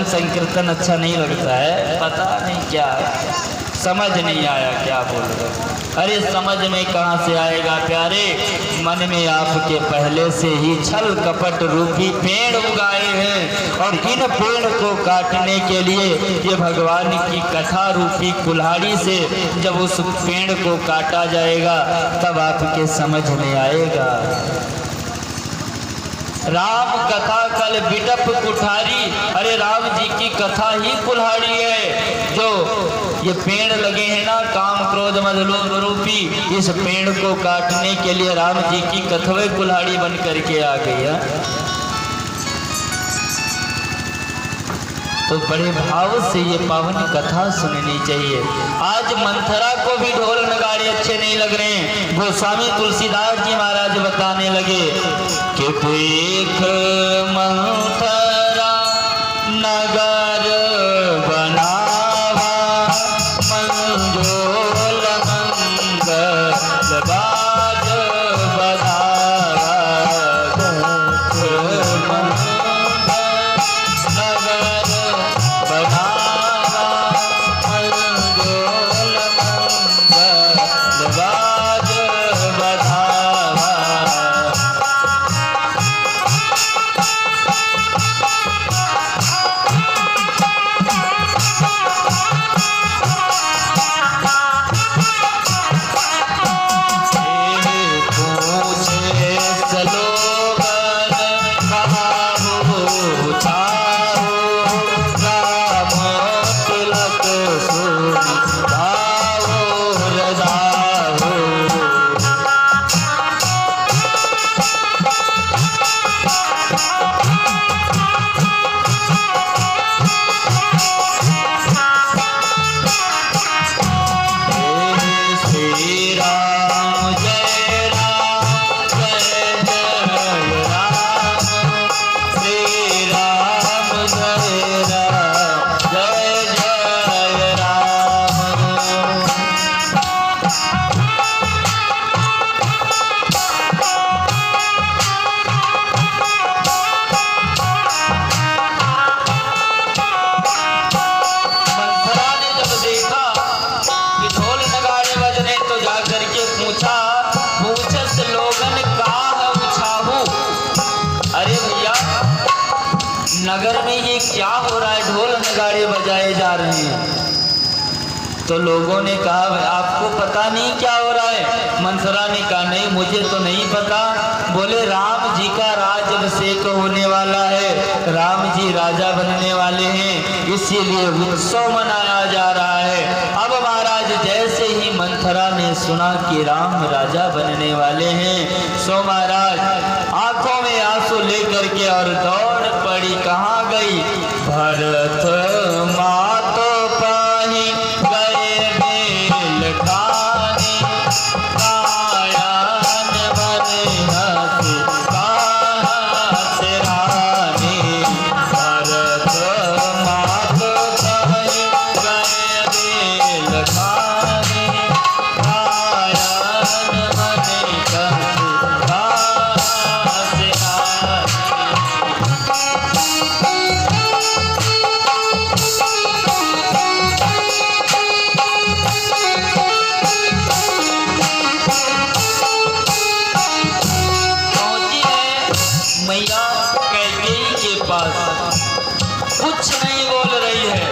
भजन संकीर्तन अच्छा नहीं लगता है, पता नहीं क्या समझ नहीं आया क्या बोल रहे। अरे समझ में कहाँ से आएगा प्यारे, मन में आपके पहले से ही छल कपट रूपी पेड़ उगाए हैं, और इन पेड़ को काटने के लिए ये भगवान की कथा रूपी कुल्हाड़ी से जब उस पेड़ को काटा जाएगा तब आपके समझ में आएगा। राम कथा कल बिटप कुठारी, अरे राम जी की कथा ही कुल्हाड़ी है। जो ये पेड़ लगे हैं ना काम क्रोध मद लोभ रूपी, इस पेड़ को काटने के लिए राम जी की कथवे कुल्हाड़ी बन करके आ गई है। तो बड़े भाव से ये पावन कथा सुननी चाहिए। आज मंथरा को भी ढोल नगाड़े अच्छे नहीं लग रहे हैं। गोस्वामी तुलसीदास जी महाराज बताने लगे कि देख मंथरा नगर बनावा, मंजोल मंगल बाज बधावा। नगर में ये क्या हो रहा है, ढोल नगाड़े बजाए जा रहे हैं। तो लोगों ने कहा आपको पता नहीं क्या हो रहा है? मंथरा ने कहा नहीं मुझे तो नहीं पता। बोले राम जी का राज अभिषेक होने वाला है, राम जी राजा बनने वाले हैं, इसीलिए उत्सव मनाया जा रहा है। अब महाराज जैसे ही मंथरा ने सुना कि राम राजा बनने वाले हैं, सो महाराज आंखों में आंसू लेकर के और दौड़ पड़ी। कहाँ गई? भरत मातो पाही गए बेल खाने, कायान मन हंसी कहाँ से रानी। भरत मातो पाही गए बेल खाने, कायान मन हंसी कहाँ से रानी। मैया कैकेयी के पास कुछ नहीं बोल रही है।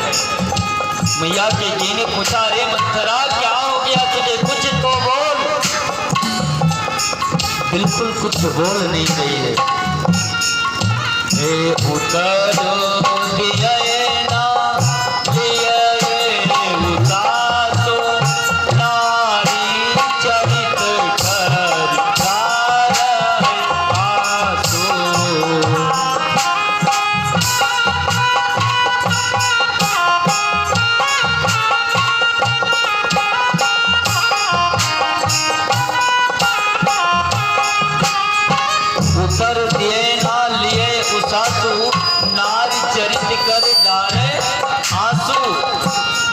मैया कैकेयी ने पूछा अरे मंथरा क्या हो गया तुझे, कुछ तो बोल। बिल्कुल कुछ बोल नहीं रही है। हे उतर दिया ना दिया उदासो, नारी चरित कर उतर दिए ना लिए उसासु, नारी चरित कर डाले आंसू।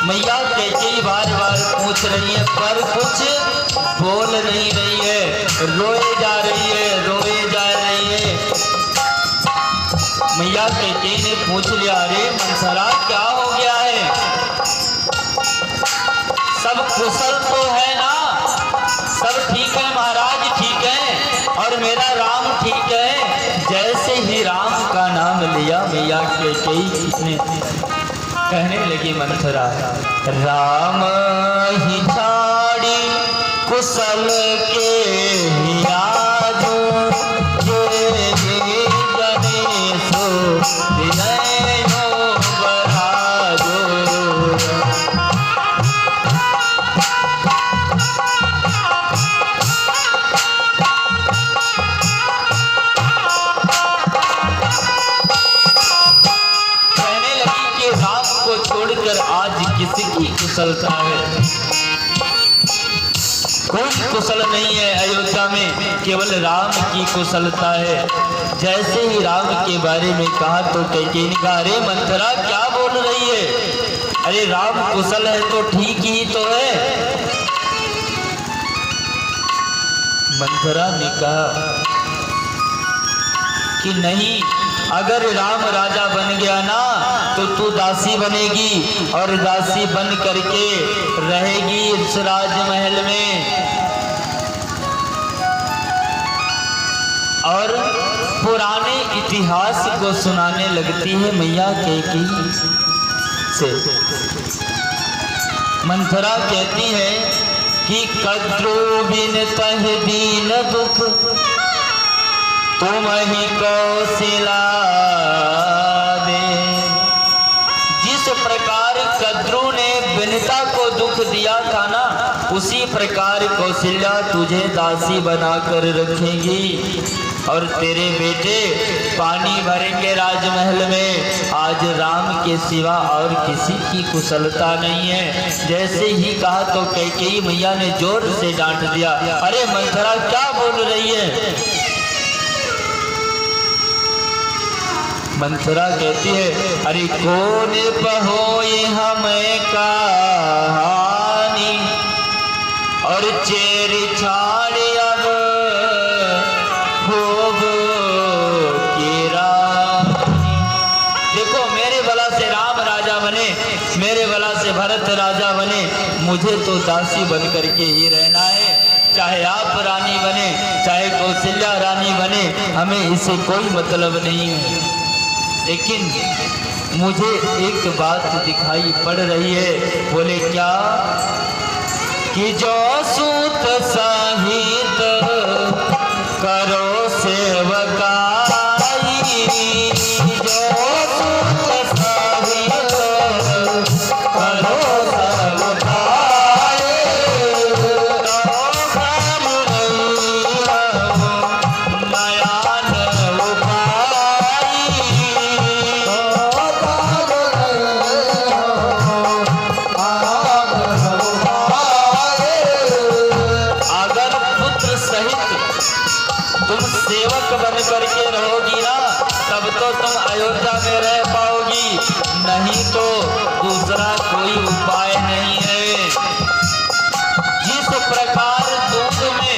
मैया कैकेयी बार बार पूछ रही है पर कुछ बोल नहीं रही है, रोए जा रही है, रोए जा रही है। मैया मैया कैकेयी ने पूछ लिया, अरे मंथरा क्या हो गया है? सब कुशल तो है ना? सब ठीक है महाराज, ठीक है, और मेरा राम ठीक है। जैसे ही राम का नाम लिया मैया कैकेयी ने कहने लगी, मंथरा राम ही छाड़ी कुशल के हियाजो, ये जने सो विनयो बराजो। कहने लगी कि राम को छोड़कर आज किसी की कुशलता है? कोई कुशल नहीं है अयोध्या में, केवल राम की कुशलता है। जैसे ही राम के बारे में कहा तो कैकेयी ने कहा, अरे मंथरा क्या बोल रही है? अरे राम कुशल है तो ठीक ही तो है। मंथरा ने कहा कि नहीं, अगर राम राजा बन गया ना तो तू दासी बनेगी और दासी बन करके रहेगी इस राजमहल में। और पुराने इतिहास को सुनाने लगती है मैया कैकेयी से। मंथरा कहती है कि कद्रू बिन तह दीन दुख, तुम ही कौशला दे। जिस प्रकार कद्रू ने विनता को दुख दिया था ना, उसी प्रकार कौशल्या तुझे दासी बनाकर रखेगी और तेरे बेटे पानी भरेंगे राजमहल में। आज राम के सिवा और किसी की कुशलता नहीं है। जैसे ही कहा तो कैकेयी मैया ने जोर से डांट दिया, अरे मंथरा क्या बोल रही है? मंथरा कहती है, अरे कौन पहोए हमें कहानी और चेर छाड़ अब खूब की रानी। देखो मेरे बला से राम राजा बने, मेरे बला से भरत राजा बने, मुझे तो दासी बन करके ही रहना है। चाहे आप रानी बने, चाहे कौशल्या रानी बने, हमें इससे कोई मतलब नहीं है। लेकिन मुझे एक बात दिखाई पड़ रही है। बोले क्या? कि जो सूत साहित करो सेवकाई, जो सूत साहित करो सेवकाई, करके रहोगी ना, तब तो तुम अयोध्या में रह पाओगी, नहीं तो दूसरा कोई उपाय नहीं है। जिस प्रकार दूध में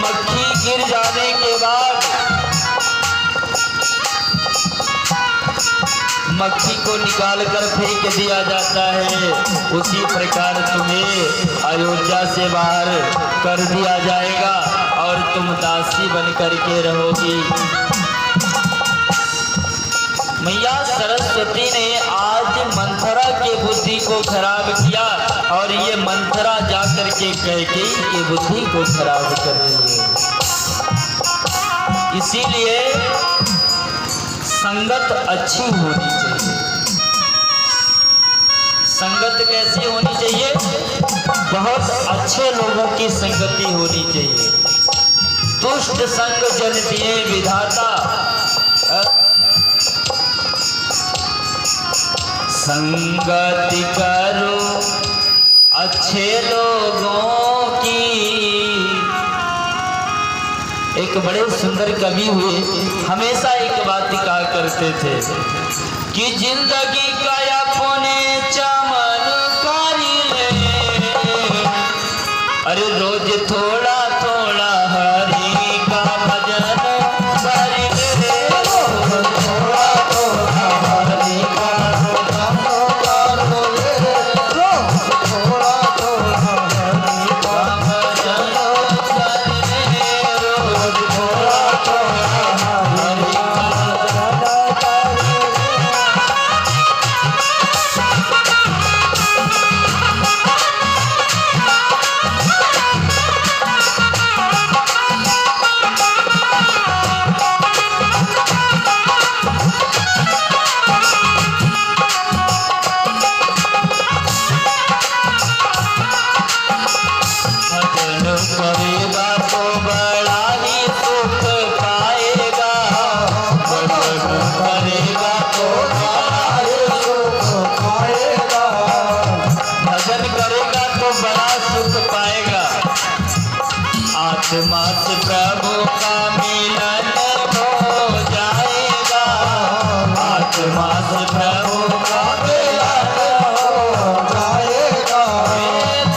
मक्खी गिर जाने के बाद मक्खी को निकाल कर फेंक दिया जाता है, उसी प्रकार तुम्हें अयोध्या से बाहर कर दिया जाएगा और तुम दासी बन करके रहोगी। मैया सरस्वती ने आज मंथरा के बुद्धि को खराब किया और ये मंथरा जाकर के कैकेयी की बुद्धि को खराब कर रही है। इसीलिए संगत अच्छी होनी चाहिए। संगत कैसी होनी चाहिए? बहुत अच्छे लोगों की संगति होनी चाहिए। दुष्ट संग जन दिए विधाता, संगति करो अच्छे लोगों की। एक बड़े सुंदर कवि हुए, हमेशा एक बात कहा करते थे कि जिंदगी का अपने चमन कारी ले, अरे रोज थोड़ा थोड़ा हरि का भजन कर ले, थोड़ा थोड़ा आत्मा से प्रभु का मिलन हो जाएगा, आत्मा से प्रभु का मिलन हो जाएगा।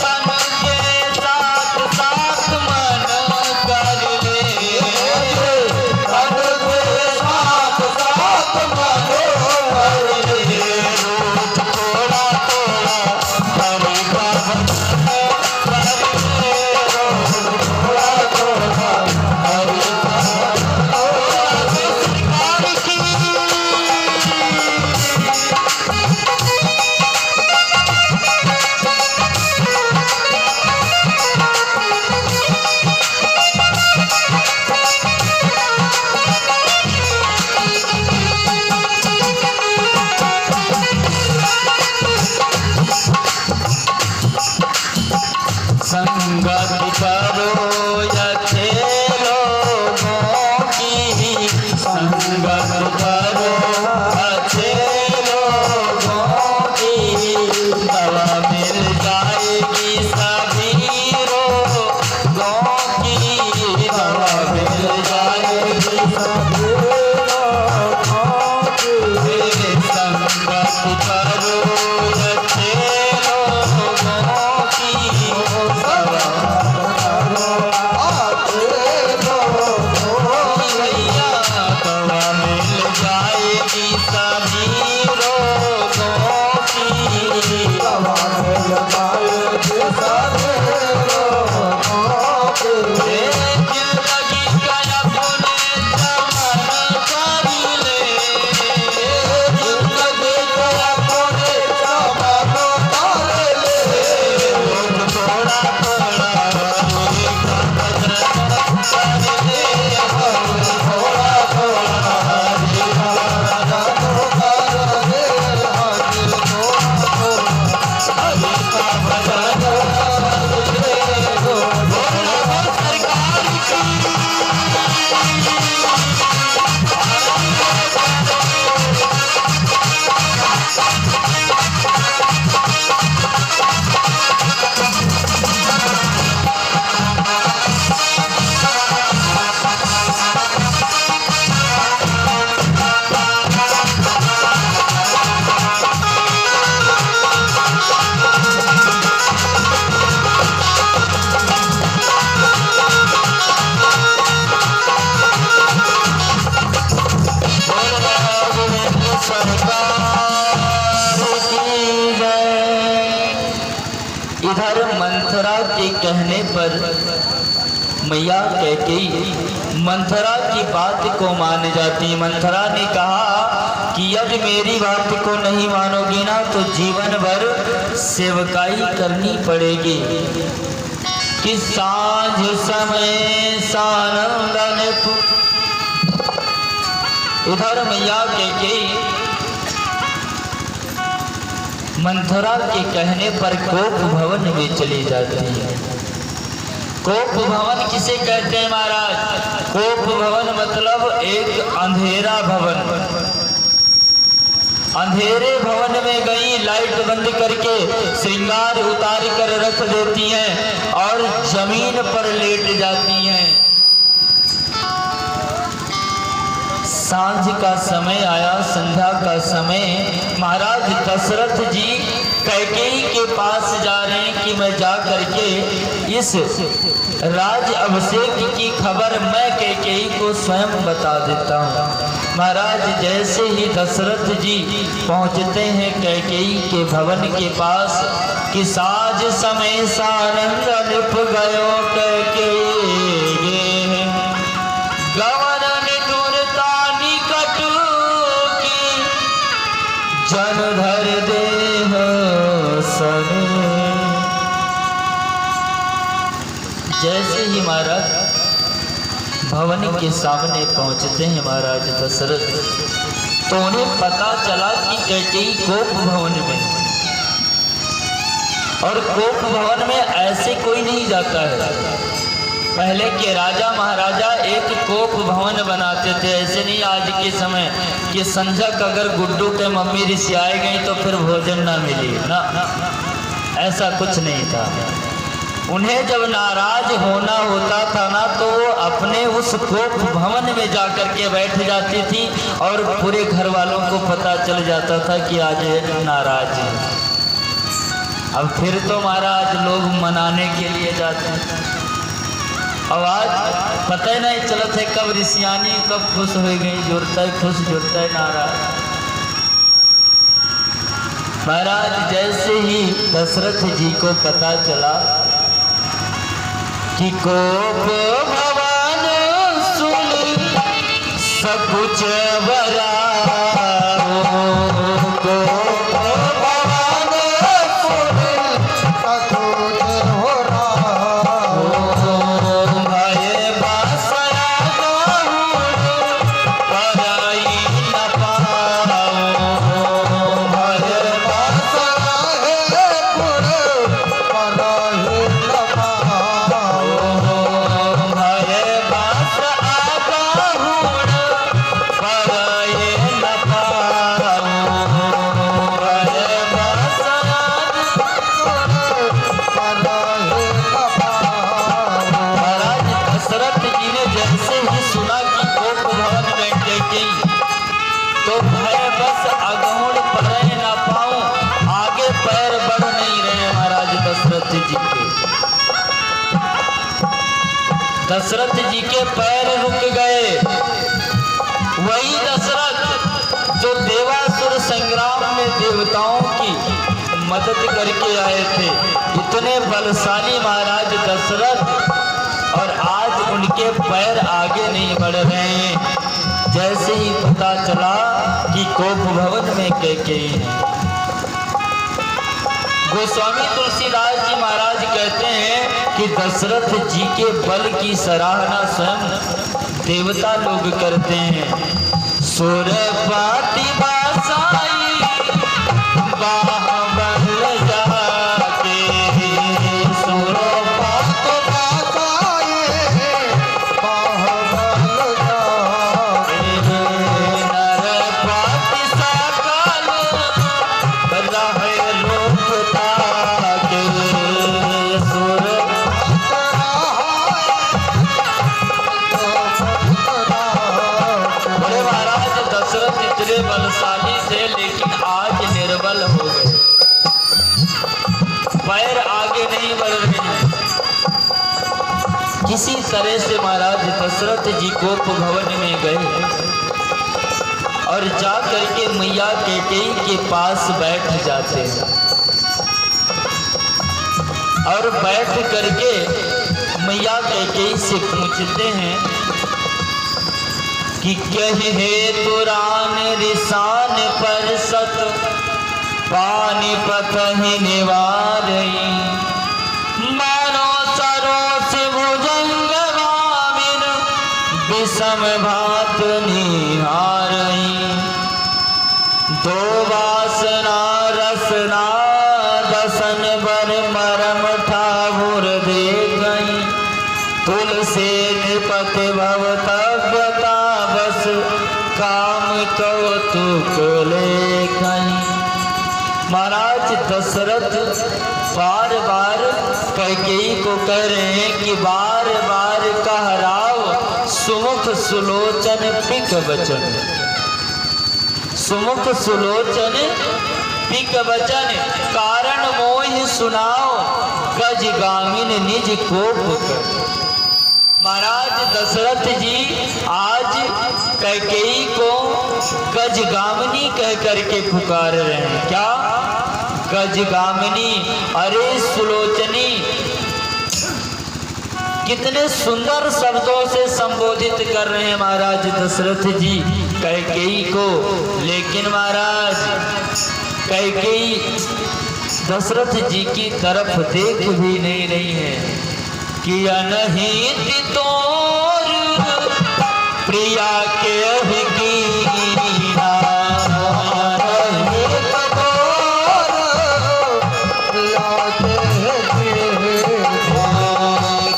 तन के साथ साथ मन कर ले, तन के साथ साथ मन कर ले, रूप थोड़ा थोड़ा हरि का भजन कर ले, रूप थोड़ा थोड़ा हरि का सरकार की संगत करो अच्छे लोगों की, संगत करो अच्छे लोगों की, दवा मिल जाएगी सभी रोगों की, दवा मिल जाएगी सभी रोगों की। संगत करो अच्छे लोगों की, दवा मिल जाएगी सभी रोगों की, दवा मिल जाएगी सभी रोगों की। जिंदगी का अपने चमन कर ले, जिंदगी का अपने चमन कर ले, थोड़ा थोड़ा हरि का भजन कर ले, थोड़ा थोड़ा हरि का भजन कर ले, थोड़ा थोड़ा हरि का भजन कर ले। बोलो सरकार की इधर मंथरा के कहने पर मैया कैकेयी मंथरा की बात को मान जाती। मंथरा ने कहा कि यदि मेरी बात को नहीं मानोगी ना तो जीवन भर सेवकाई करनी पड़ेगी। कि सांझ समय सानंदन, इधर मैया कैकेयी मंथरा के कहने पर कोप भवन में चली जाती है। कोप भवन किसे कहते हैं महाराज? कोप भवन मतलब एक अंधेरा भवन। अंधेरे भवन में गई, लाइट बंद करके श्रृंगार उतार कर रख देती हैं और जमीन पर लेट जाती हैं। सांझ का समय आया, संध्या का समय, महाराज दशरथ जी कैकेयी के पास जा रहे हैं कि मैं जा करके इस राज अभिषेक की खबर मैं कैकेयी को स्वयं बता देता हूँ। महाराज जैसे ही दशरथ जी पहुँचते हैं कैकेयी के भवन के पास कि साँझ समय सानंद निप गयो कैकेयी, गवन निठुरता निकट की, जन धर देह सने। जैसे ही महाराज भवन के सामने पहुंचते हैं महाराज दशरथ, तो उन्हें पता चला कि कैकेयी कोप भवन में, और कोप भवन में ऐसे कोई नहीं जाता है। पहले के राजा महाराजा एक कोप भवन बनाते थे, ऐसे नहीं आज के समय कि संझक अगर गुड्डू के मम्मी रिसियाए गई तो फिर भोजन ना मिली ना, ऐसा कुछ नहीं था। उन्हें जब नाराज होना होता था ना तो वो अपने उस कोप भवन में जाकर के बैठ जाती थी और पूरे घर वालों को पता चल जाता था कि आज नाराज है। अब फिर तो महाराज लोग मनाने के लिए जाते हैं। अब आज पता ही नहीं चलता है कब ऋषियानी कब खुश हो गई, जुड़ता है खुश जुड़ता है नाराज। महाराज जैसे ही दशरथ जी को पता चला कि कोप भवन सुन सब कुछ बरा दशरथ जी के पैर रुक गए। वही दशरथ जो देवासुर संग्राम में देवताओं की मदद करके आए थे, इतने बलशाली महाराज दशरथ, और आज उनके पैर आगे नहीं बढ़ रहे हैं। जैसे ही पता चला कि कोप भवन में कैकेयी है, गोस्वामी तुलसीदास जी महाराज कहते हैं कि दशरथ जी के बल की सराहना स्वयं देवता लोग करते हैं। सुरपाति बासाई बाहुबल जाके, सुरपाति बासाई बाहुबल जाके, नरपाति सकल रहे लोकता के, सुर बलशाली थे लेकिन आज निर्बल हो गए, पैर आगे नहीं बढ़ रहे हैं। किसी तरह से महाराज दशरथ जी कोप भवन में गए और जा करके मैया कैकेयी के पास बैठ जाते हैं और बैठ करके मैया कैकेयी से पूछते हैं कि कहे तुरान रिसान पर सत पानीपत ही निवारई, मानो सरोस भुजंग वामिन विषम भात निहारई, दो वासना रसना दसन बर मरम ठाकुर दे गई, तुलसी निपत भवतव्यता बस काम कौतुक ले गई। महाराज दशरथ बार बार कैकेयी को कह रहे हैं कि बार बार कहराव सुमुख सुलोचन पिक वचन, सुमुख सुलोचन पिक वचन, कारण मोहि सुनाओ गज गामिन निज कोप कर। महाराज दशरथ जी आज कैकेयी को गजगामिनी कह करके पुकार रहे हैं। क्या गजगामिनी, अरे सुलोचनी, कितने सुंदर शब्दों से संबोधित कर रहे हैं महाराज दशरथ जी कैकेयी को। लेकिन महाराज कैकेयी दशरथ जी की तरफ देख भी नहीं रही है कि अनहित तोर प्रिया के अभिकीना, अनहित तोर प्रिया के अभिकीना,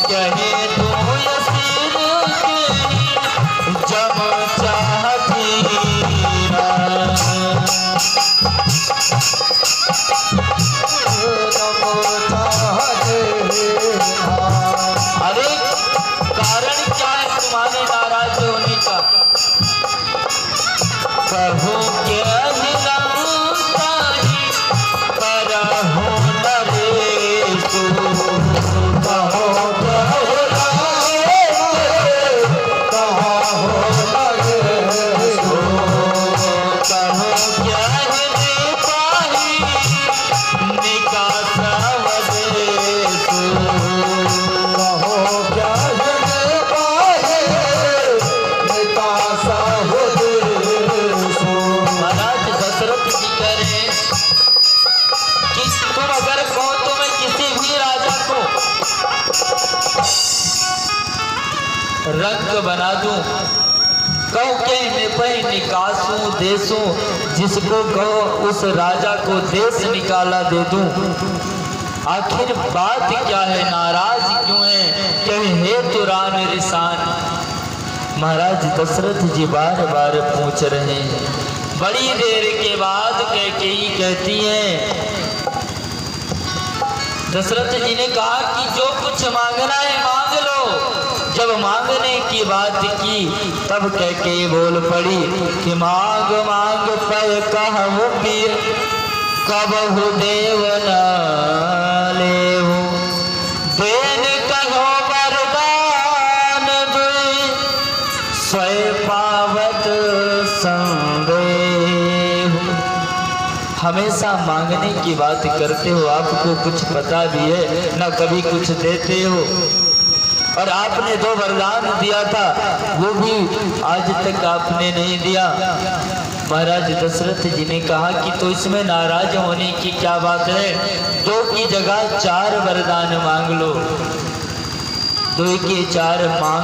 कहे तू यसीर के जम चाहतीना, जम चाहते रंग बना दूं, कहो के में पे निकासूं देसूं, जिसको कहो उस राजा को देश निकाला दे दूं। आखिर बात क्या है, नाराज क्यों है, कहे हे तुरान रिसान। महाराज दशरथ जी बार बार पूछ रहे हैं। बड़ी देर के बाद कैकेयी कहती है, दशरथ जी ने कहा कि जो कुछ मांगना है मांग लो। जब मांगने की बात की तब कैकेयी बोल पड़ी कि मांग मांग पय कहूँ पीर, कबहु देव न लेहु। देन कहो वरदान दुई, स्वय पावत संदेहु। हमेशा मांगने की बात करते हो, आपको कुछ पता भी है ना, कभी कुछ देते हो। और आपने 2 वरदान दिया था, वो भी आज तक आपने नहीं दिया। महाराज दशरथ जी ने कहा कि तो इसमें नाराज होने की क्या बात है, 2 की जगह 4 वरदान मांग लो। 2 के 4 मांग